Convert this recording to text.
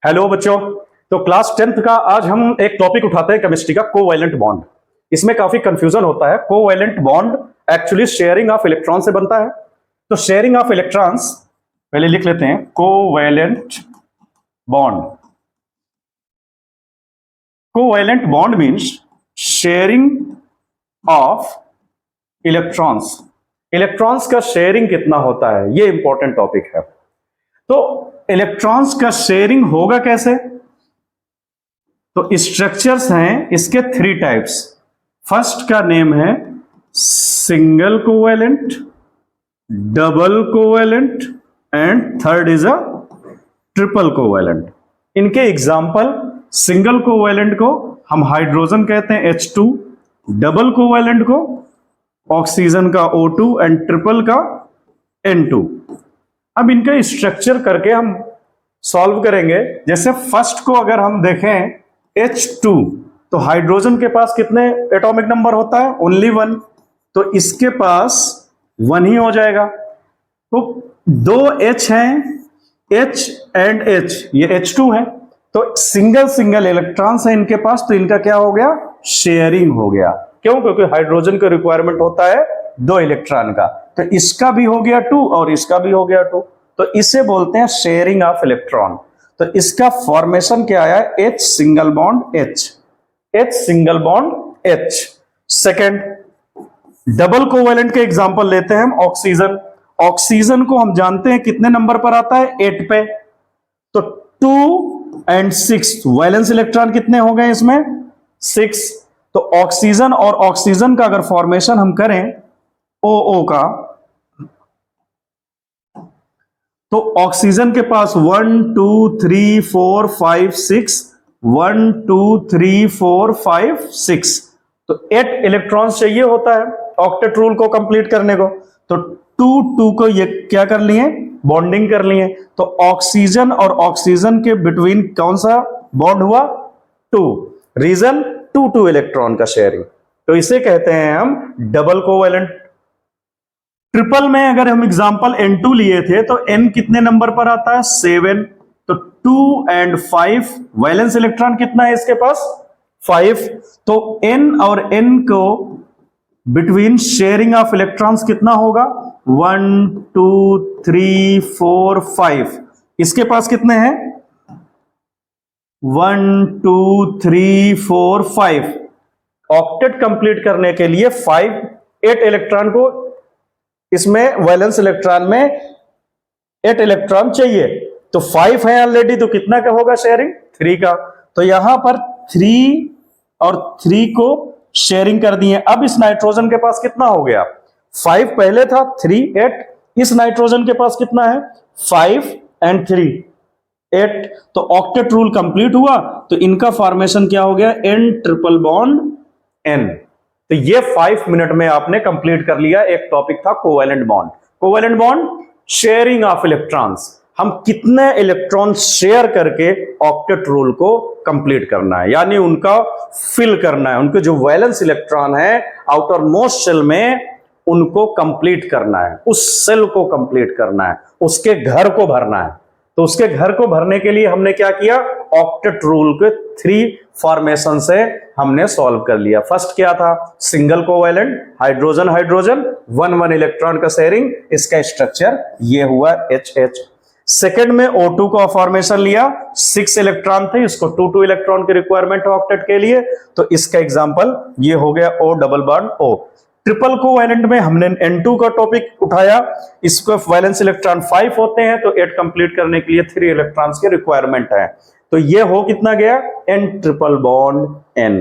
Hello बच्चों। तो class 10th का आज हम एक टॉपिक उठाते हैं केमिस्ट्री का, कोवैलेंट बॉन्ड। इसमें काफी कंफ्यूजन होता है। Covalent bond actually sharing of electron से बनता है। तो शेयरिंग ऑफ इलेक्ट्रॉन्स पहले लिख लेते हैं, covalent bond. Covalent bond means sharing of electrons. Electrons का शेयरिंग कितना होता है, ये इंपॉर्टेंट टॉपिक है। तो इलेक्ट्रॉन्स का शेयरिंग होगा कैसे? तो स्ट्रक्चर्स हैं इसके 3 टाइप्स। फर्स्ट का नेम है single covalent, double covalent and third is a triple covalent. इनके एग्जांपल, सिंगल कोवैलेंट को हम हाइड्रोजन कहते हैं H2, डबल कोवैलेंट को ऑक्सीजन का O2 एंड ट्रिपल का N2। अब इनका स्ट्रक्चर करके हम सॉल्व करेंगे। जैसे फर्स्ट को अगर हम देखें H2, तो हाइड्रोजन के पास कितने एटॉमिक नंबर होता है? ओनली 1। तो इसके पास 1 ही हो जाएगा। तो 2 H हैं, H एंड H, ये H2 है। तो सिंगल सिंगल इलेक्ट्रॉन्स है इनके पास, तो इनका क्या हो गया? शेयरिंग हो गया। क्यों? क्योंकि हाइड्रोजन का रिक्वायरमेंट होता है 2 इलेक्ट्रॉन का। तो इसका भी हो गया 2 और इसका भी हो गया 2। तो इसे बोलते हैं शेयरिंग ऑफ इलेक्ट्रॉन। तो इसका फॉर्मेशन क्या आया? H single bond H, H single bond H। Second, double covalent के एग्जांपल लेते हैं हम। ऑक्सीजन, ऑक्सीजन को हम जानते हैं कितने नंबर पर आता है? 8 पे। तो 2 एंड 6 वैलेंस इलेक्ट्रॉन कितने हो गए इसमें? 6। तो ऑक्सीजन और ऑक्सीजन का अगर फॉर्मेशन हम करें OO का, तो ऑक्सीजन के पास 1 2 3 4 5 6, 1 2 3 4 5 6, तो 8 इलेक्ट्रॉन्स चाहिए होता है ऑक्टेट रूल को कंप्लीट करने को। तो 2 2 को ये क्या कर लिए? बॉन्डिंग कर लिए। तो ऑक्सीजन और ऑक्सीजन के बिटवीन कौन सा बॉन्ड हुआ? 2। रीजन 2 2 इलेक्ट्रॉन का शेयरिंग। तो इसे कहते हैं हम डबल कोवैलेंट। ट्रिपल में अगर हम एग्जांपल N2 लिए थे, तो N कितने नंबर पर आता है? 7। तो 2 एंड 5 वैलेंस इलेक्ट्रॉन कितना है इसके पास? 5। तो N और N को बिटवीन शेयरिंग ऑफ इलेक्ट्रॉन्स कितना होगा? 1 2 3 4 5। इसके पास कितने हैं? 1 2 3 4 5। ऑक्टेट कंप्लीट करने के लिए 8 इलेक्ट्रॉन को इसमें वैलेंस इलेक्ट्रॉन में 8 इलेक्ट्रॉन चाहिए। तो 5 है ऑलरेडी, तो कितना का होगा शेयरिंग? 3 का। तो यहां पर 3 और 3 को शेयरिंग कर दिए। अब इस नाइट्रोजन के पास कितना हो गया? 5 पहले था, 3 8। इस नाइट्रोजन के पास कितना है? 5 एंड 3 8। तो ऑक्टेट रूल कंप्लीट हुआ। तो इनका फॉर्मेशन क्या हो गया? N triple bond N। तो ये 5 मिनट में आपने कंप्लीट कर लिया। एक टॉपिक था covalent bond. Covalent bond, sharing of electrons. हम कितने इलेक्ट्रॉन शेयर करके ऑक्टेट रूल को कंप्लीट करना है, यानी उनका फिल करना है। उनके जो वैलेंस इलेक्ट्रॉन है आउटर मोस्ट शेल में, उनको कंप्लीट करना है, उस सेल को कंप्लीट करना है, उसके घर को भरना है। तो उसके घर को भरने के लिए हमने क्या किया? ऑक्टेट रूल के 3 फॉर्मेशन से हमने सॉल्व कर लिया। फर्स्ट क्या था? Single covalent, hydrogen hydrogen, 1 1 electron का शेयरिंग। इसका स्ट्रक्चर ये हुआ HH। सेकेंड में O2 का फॉर्मेशन लिया, 6 इलेक्ट्रॉन थे, इसको 2 2 इलेक्ट्रॉन की रिक्वायरमेंट है ऑक्टेट के लिए। तो इसका एग्जांपल ये हो गया O double bond O। Triple covalent में हमने N2 का टॉपिक उठाया। इसको वैलेंस इलेक्ट्रॉन 5 होते हैं, तो 8 कंप्लीट करने के लिए 3 इलेक्ट्रॉन्स की रिक्वायरमेंट है। तो ये हो कितना गया? N triple bond N।